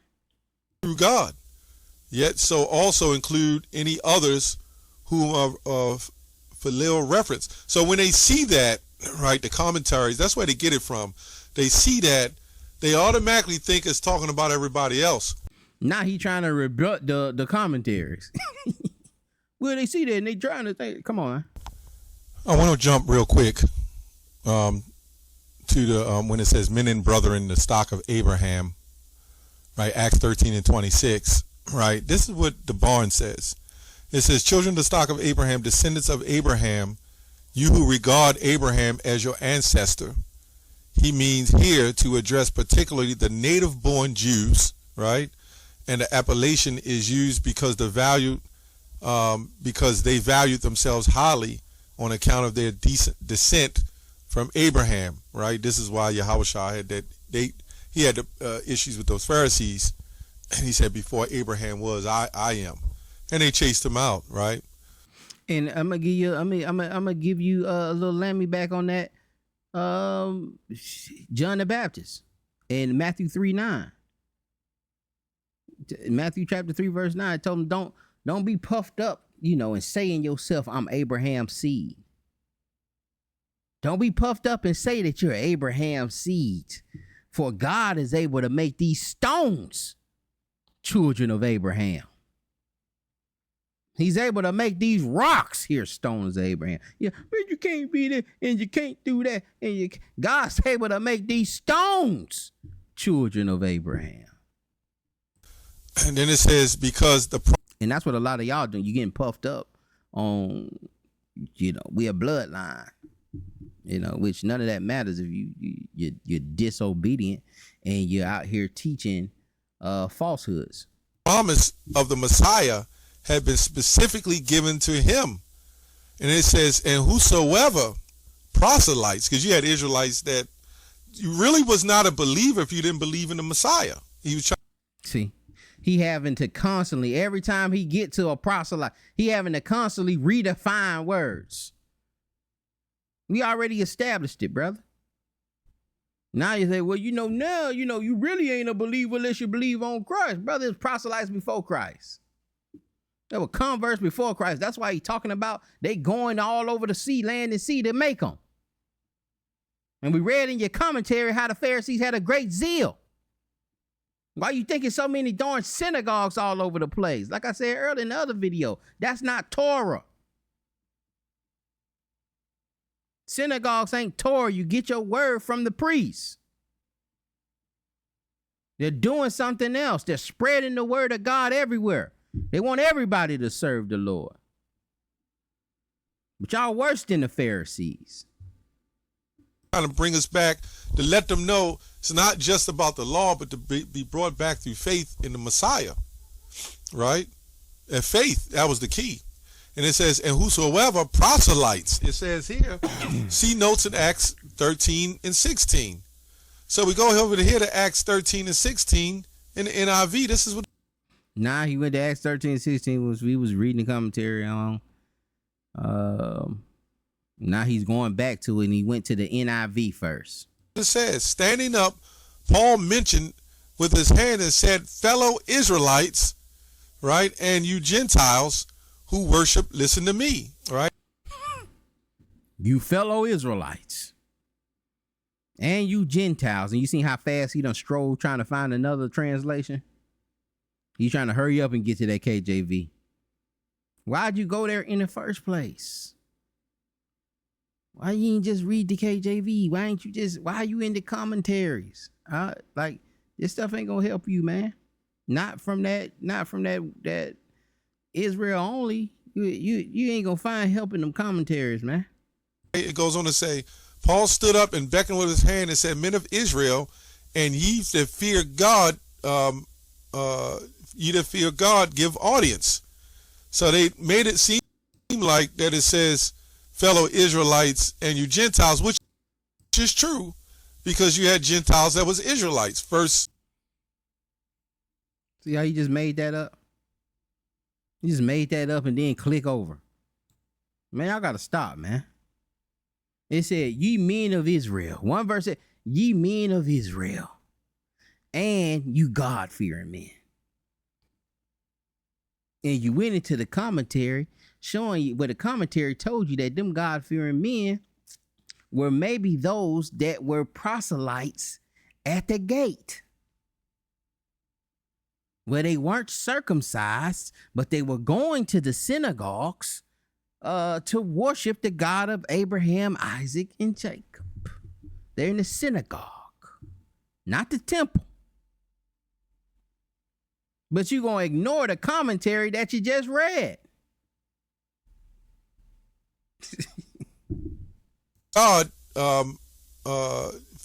True God. Yet so also include any others who are of filial reference. So when they see that, right, the commentaries, that's where they get it from. They see that, they automatically think it's talking about everybody else. Now he trying to rebut the commentaries. Well, they see that and they trying to think, come on. I want to jump real quick to the when it says men and brethren, the stock of Abraham, right? Acts 13:26, right? This is what the Barn says. It says, children of the stock of Abraham, descendants of Abraham, you who regard Abraham as your ancestor. He means here to address particularly the native-born Jews, right? And the appellation is used because they valued themselves highly on account of their descent from Abraham, right? This is why Yahushua had that. He had issues with those Pharisees, and he said, "Before Abraham was, I am," and they chased him out, right? And I'm gonna give you a little lammy back on that. John the Baptist in Matthew 3:9. Matthew chapter 3 verse 9 told him, don't be puffed up, and saying yourself, I'm Abraham's seed. Don't be puffed up and say that you're Abraham's seed, for God is able to make these stones children of Abraham. He's able to make these rocks here stones of Abraham. Yeah, but you can't be there and you can't do that. And God's able to make these stones children of Abraham. And then it says, and that's what a lot of y'all do. You getting puffed up on, we a bloodline, which none of that matters if you're disobedient and you're out here teaching falsehoods. Promise of the Messiah had been specifically given to him. And it says, and whosoever proselytes, because you had Israelites that you really was not a believer if you didn't believe in the Messiah. He was trying. See, he having to constantly, every time he get to a proselyte, he having to constantly redefine words. We already established it, brother. Now you say, well, now, you really ain't a believer unless you believe on Christ. Brother, it's proselytes before Christ. There were converts before Christ. That's why he's talking about they going all over the sea, land and sea to make them. And we read in your commentary how the Pharisees had a great zeal. Why you thinking so many darn synagogues all over the place? Like I said earlier in the other video, that's not Torah. Synagogues ain't Torah. You get your word from the priests. They're doing something else. They're spreading the word of God everywhere. They want everybody to serve the Lord. But y'all worse than the Pharisees. Trying to bring us back to let them know it's not just about the law, but to be brought back through faith in the Messiah, right? And faith, that was the key. And it says, and whosoever proselytes, it says here, see notes in Acts 13 and 16. So we go over to here to Acts 13 and 16 in the NIV. This is what. Nah, he went to Acts 13 and 16. We was reading the commentary on. Now he's going back to it, and he went to the NIV first. It says, standing up, Paul mentioned with his hand and said, fellow Israelites, right, and you Gentiles who worship, listen to me, right? You fellow Israelites and you Gentiles. And you see how fast he done strolled trying to find another translation? He's trying to hurry up and get to that KJV. Why'd you go there in the first place? Why you ain't just read the KJV? Why are you in the commentaries? Like this stuff ain't gonna help you, man. Not from that Israel only. You ain't gonna find help in them commentaries, man. It goes on to say, Paul stood up and beckoned with his hand and said, "Men of Israel, and ye that fear God, give audience." So they made it seem like that it says, "Fellow Israelites and you Gentiles," which is true, because you had Gentiles that was Israelites first. See how you just made that up? You just made that up and then click over. Man, y'all gotta stop, man. It said, "Ye men of Israel." One verse said, "Ye men of Israel, and you God-fearing men." And you went into the commentary showing you, where the commentary told you that them God-fearing men were maybe those that were proselytes at the gate, where they weren't circumcised, but they were going to the synagogues to worship the God of Abraham, Isaac, and Jacob. They're in the synagogue, not the temple. But you're going to ignore the commentary that you just read. God,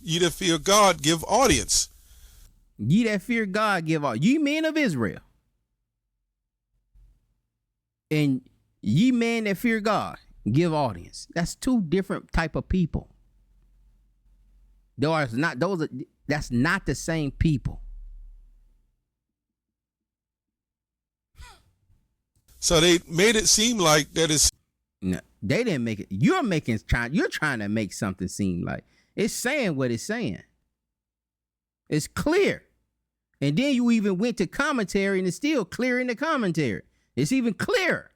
ye that fear God, give audience. Ye that fear God, give audience. Ye men of Israel, and ye men that fear God, give audience. That's two different type of people. That's not the same people. So they made it seem like that is. No, they didn't make it. You're trying to make something seem like it's saying what it's saying. It's clear. And then you even went to commentary and it's still clear in the commentary. It's even clearer.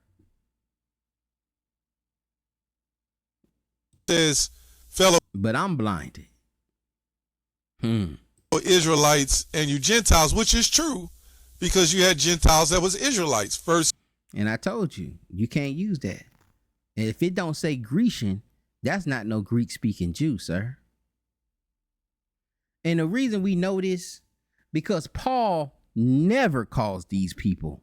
Says, fellow. But I'm blinded. Israelites and you Gentiles, which is true, because you had Gentiles that was Israelites first. And I told you, you can't use that. And if it don't say Grecian, that's not no Greek-speaking Jew, sir. And the reason we know this, because Paul never calls these people,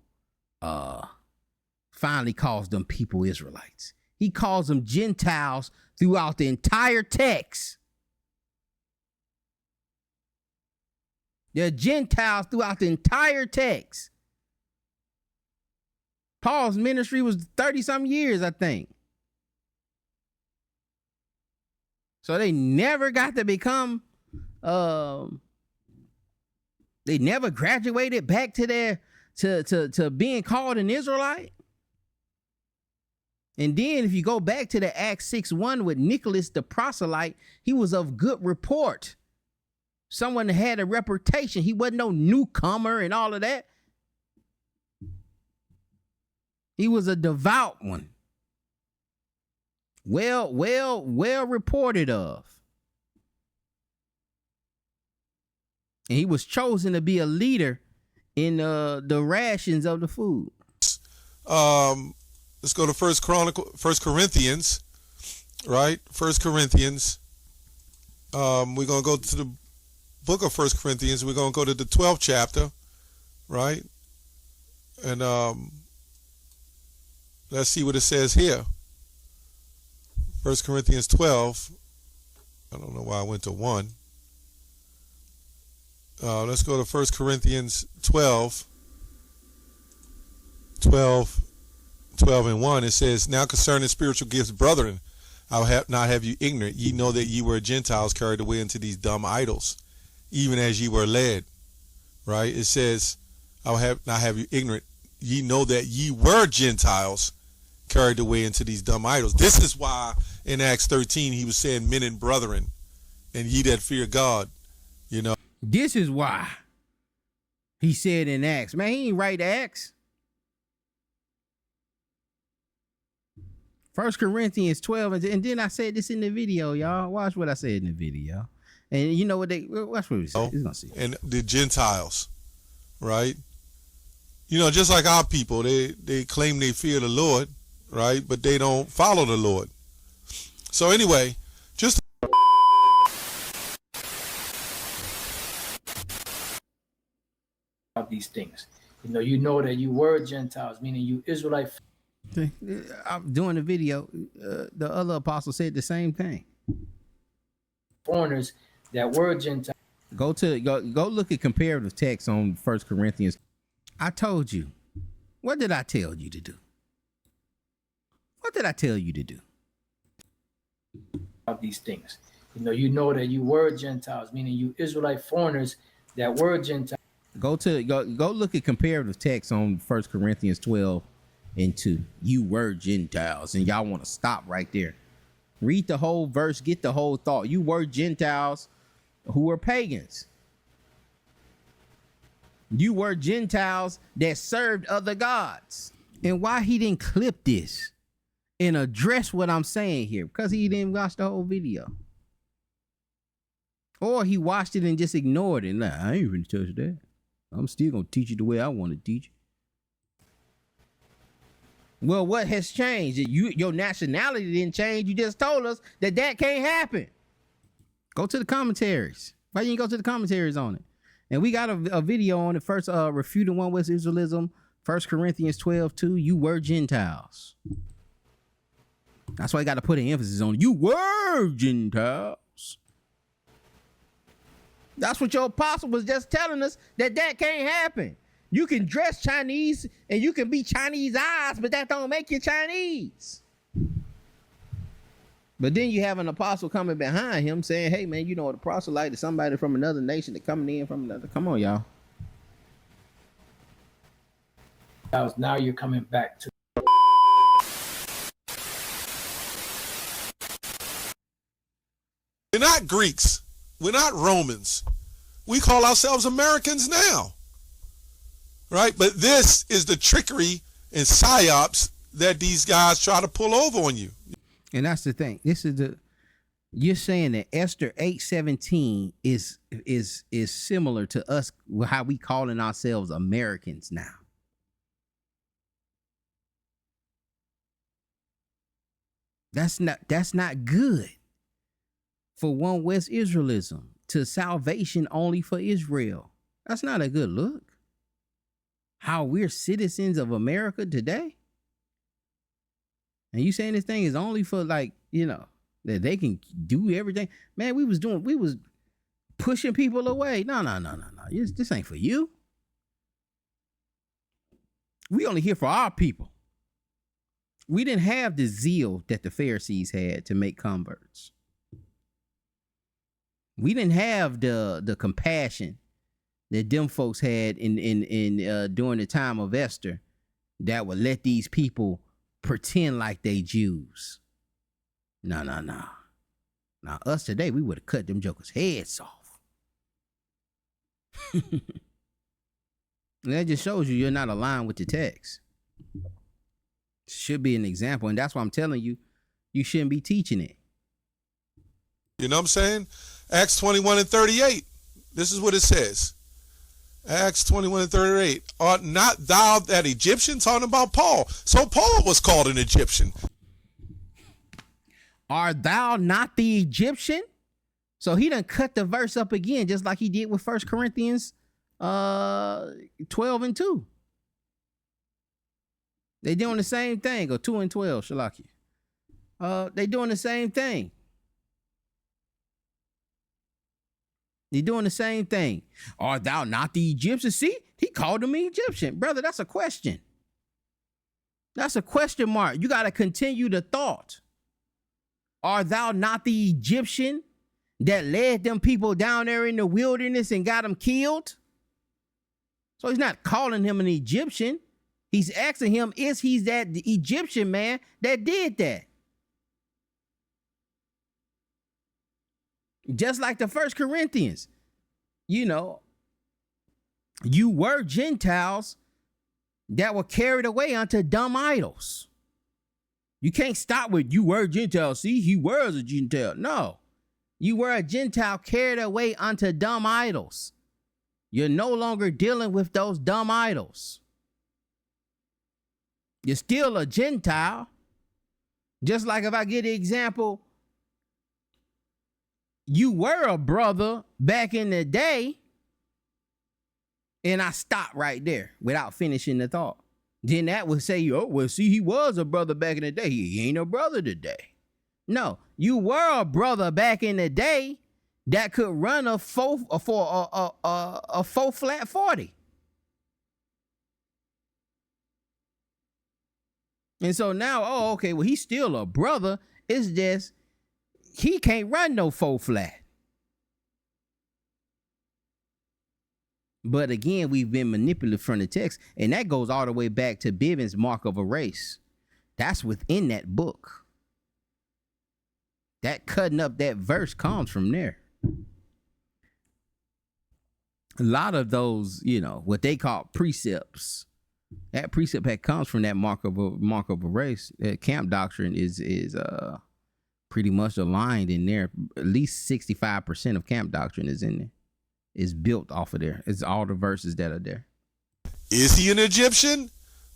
finally calls them people Israelites. He calls them Gentiles throughout the entire text. They're Gentiles throughout the entire text. Paul's ministry was 30-something years, I think. So they never got to become, they never graduated back to their, to being called an Israelite. And then if you go back to the Acts 6:1 with Nicholas the proselyte, he was of good report. Someone that had a reputation. He wasn't no newcomer and all of that. He was a devout one. Well reported of. And he was chosen to be a leader in the rations of the food. Let's go to First Corinthians, right? First Corinthians. We're going to go to the book of First Corinthians. We're going to go to the 12th chapter, right? And let's see what it says here. 1 Corinthians 12. I don't know why I went to 1. Let's go to 1 Corinthians 12 and 1. It says, "Now concerning spiritual gifts, brethren, I will not have you ignorant. Ye know that ye were Gentiles carried away into these dumb idols, even as ye were led." Right? It says, "I will not have you ignorant. Ye know that ye were Gentiles carried away into these dumb idols." This is why in Acts 13 he was saying, "Men and brethren, and ye that fear God." You know. This is why he said in Acts. Man, he ain't write Acts. 1 Corinthians 12, and then I said this in the video, y'all. Watch what I said in the video. And you know what watch what we said. He's gonna see. And the Gentiles, right? You know, just like our people, they claim they fear the Lord, right? But they don't follow the Lord. So anyway, just these things. You know that you were Gentiles, meaning you Israelite. I'm doing the video. The other apostle said the same thing. Foreigners that were Gentiles. Go look at comparative text on 1 Corinthians. I told you. What did I tell you to do? What did I tell you to do? Of these things. You know that you were Gentiles, meaning you Israelite foreigners that were Gentiles. Go look at comparative text on 1 Corinthians 12:2. You were Gentiles, and y'all want to stop right there. Read the whole verse, get the whole thought. You were Gentiles who were pagans. You were Gentiles that served other gods. And why he didn't clip this and address what I'm saying here? Because he didn't watch the whole video. Or he watched it and just ignored it. Nah, I ain't even touch that. I'm still going to teach you the way I want to teach you. Well, what has changed? Your nationality didn't change. You just told us that can't happen. Go to the commentaries. Why you didn't go to the commentaries on it? And we got a video on it. First, Refuting One West Israelism, 1 Corinthians 12:2. You were Gentiles. That's why I got to put an emphasis on it. You were Gentiles. That's what your apostle was just telling us, that can't happen. You can dress Chinese and you can be Chinese eyes, but that don't make you Chinese. But then you have an apostle coming behind him saying, hey, man, a proselyte is somebody from another nation that coming in from another. Come on, y'all. Now you're coming back to. We're not Greeks. We're not Romans. We call ourselves Americans now. Right? But this is the trickery and psyops that these guys try to pull over on you. And that's the thing. You're saying that Esther 8:17 is similar to us, how we calling ourselves Americans now. That's not good for One West Israelism, to salvation only for Israel. That's not a good look. How we're citizens of America today. And you saying this thing is only for that they can do everything. Man, we was pushing people away. No. This ain't for you. We only here for our people. We didn't have the zeal that the Pharisees had to make converts. We didn't have the compassion that them folks had in during the time of Esther that would let these people pretend like they Jews. No. Now us today, we would have cut them jokers' heads off. And that just shows you're not aligned with the text. Should be an example, and that's why I'm telling you, you shouldn't be teaching it. You know what I'm saying? Acts 21:38. This is what it says. Acts 21:38. Art not thou that Egyptian? Talking about Paul. So Paul was called an Egyptian. Art thou not the Egyptian? So he done cut the verse up again, just like he did with 1 Corinthians 12:2. They doing the same thing, or 2:12, Shalaki. They doing the same thing. They're doing the same thing. Art thou not the Egyptian? See, he called him Egyptian. Brother, that's a question. That's a question mark. You got to continue the thought. Art thou not the Egyptian that led them people down there in the wilderness and got them killed? So he's not calling him an Egyptian. He's asking him, is he that Egyptian man that did that? Just like the 1 Corinthians, you were Gentiles that were carried away unto dumb idols. You can't stop with you were Gentiles. See, he was a Gentile. No, you were a Gentile carried away unto dumb idols. You're no longer dealing with those dumb idols. You're still a Gentile. Just like if I get the example, you were a brother back in the day and I stop right there without finishing the thought, then that would say, oh, well, see, he was a brother back in the day. He ain't a brother today. No, you were a brother back in the day that could run a full flat 40. And so now, oh, okay, well, he's still a brother. It's just he can't run no full flat. But again, we've been manipulated from the text, and that goes all the way back to Bivens' Mark of a Race. That's within that book. That cutting up that verse comes from there. A lot of those, you know, what they call precepts, that precept that comes from that mark of a race. Camp doctrine is pretty much aligned in there. At least 65% of camp doctrine is in there. It's built off of there. It's all the verses that are there. Is he an Egyptian?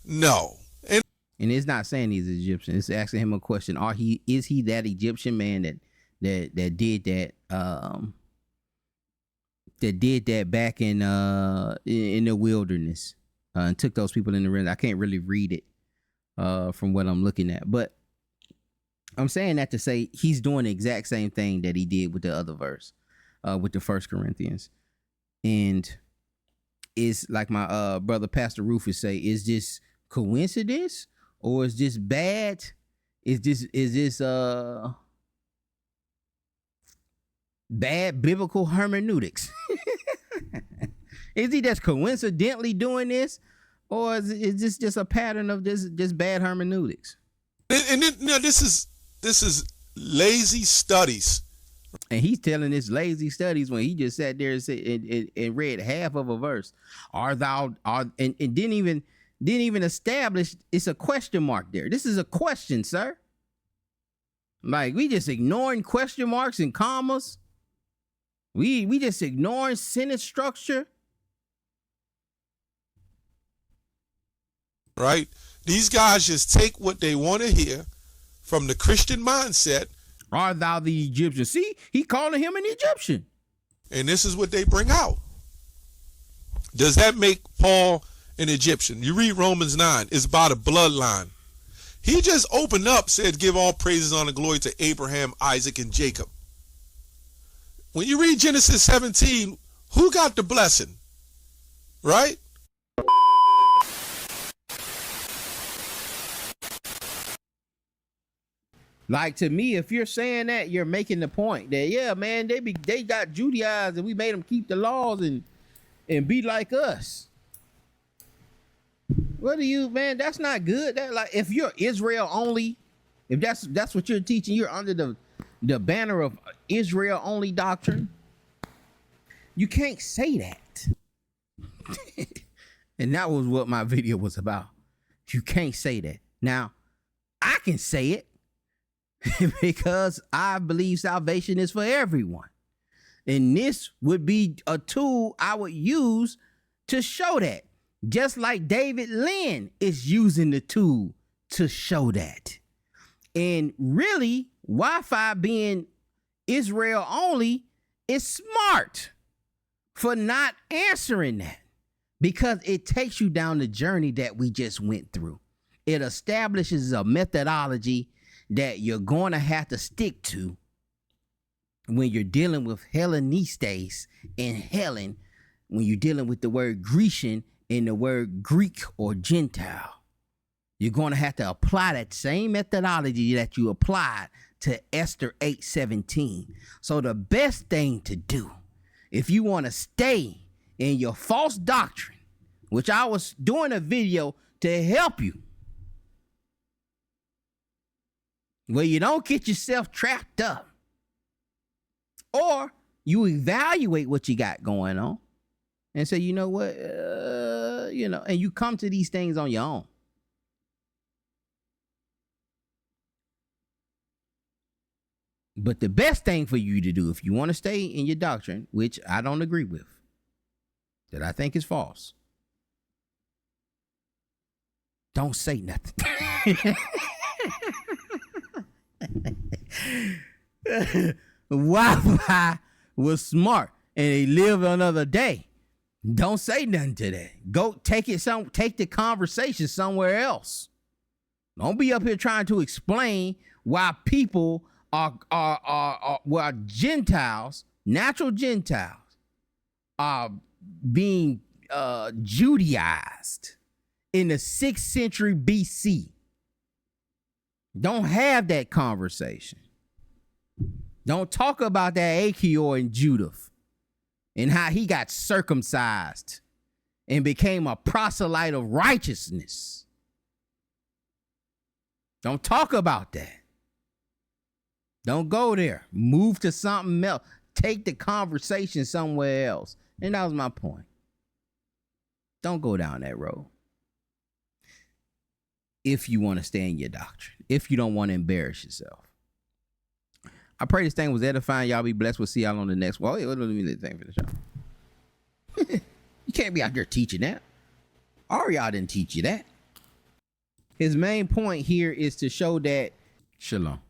No. And it's not saying he's Egyptian. It's asking him a question. Is he that Egyptian man that did that back in the wilderness and took those people in the wilderness? I can't really read it from what I'm looking at, but I'm saying that to say he's doing the exact same thing that he did with the other verse, with the 1 Corinthians. And it's like my brother Pastor Rufus say, is this coincidence? Or is this bad? Is this bad biblical hermeneutics? Is he just coincidentally doing this? Or is this just a pattern of just bad hermeneutics? And then, you know, this is lazy studies. And he's telling this lazy studies when he just sat there and read half of a verse. And didn't even establish it's a question mark there. This is a question, sir. Like, we just ignoring question marks and commas. We just ignoring sentence structure. Right? These guys just take what they want to hear from the Christian mindset. Art thou the Egyptian? See, he calling him an Egyptian. And this is what they bring out. Does that make Paul an Egyptian? You read Romans 9, it's about a bloodline. He just opened up, said, give all praises, honor, glory to Abraham, Isaac, and Jacob. When you read Genesis 17, who got the blessing? Right? Like, to me, if you're saying that, you're making the point that, yeah, man, they got Judaized and we made them keep the laws and be like us. What do you, man? That's not good. That, like, if you're Israel only, if that's what you're teaching, you're under the banner of Israel only doctrine. You can't say that. And that was what my video was about. You can't say that. Now, I can say it because I believe salvation is for everyone. And this would be a tool I would use to show that. Just like David Lynn is using the tool to show that. And really, Wi-Fi being Israel only is smart for not answering that, because it takes you down the journey that we just went through. It establishes a methodology that you're going to have to stick to when you're dealing with Hellenistes and Helen, when you're dealing with the word Grecian and the word Greek or Gentile. You're going to have to apply that same methodology that you applied to Esther 8:17. So the best thing to do, if you want to stay in your false doctrine, which I was doing a video to help you, where you don't get yourself trapped up, or you evaluate what you got going on and say, you know what, and you come to these things on your own. But the best thing for you to do, if you want to stay in your doctrine, which I don't agree with, that I think is false, don't say nothing. Wi-Fi was smart and they live another day. Don't say nothing to that. Go take the conversation somewhere else. Don't be up here trying to explain why people why Gentiles, natural Gentiles, are being Judaized in the 6th century BC. Don't have that conversation. Don't talk about that Achior and Judah and how he got circumcised and became a proselyte of righteousness. Don't talk about that. Don't go there. Move to something else. Take the conversation somewhere else. And that was my point. Don't go down that road. If you want to stay in your doctrine. If you don't want to embarrass yourself. I pray this thing was edifying. Y'all be blessed. We'll see y'all on the next one. Let me let the thing finish up. You can't be out there teaching that. Ariel didn't teach you that. His main point here is to show that Shalom.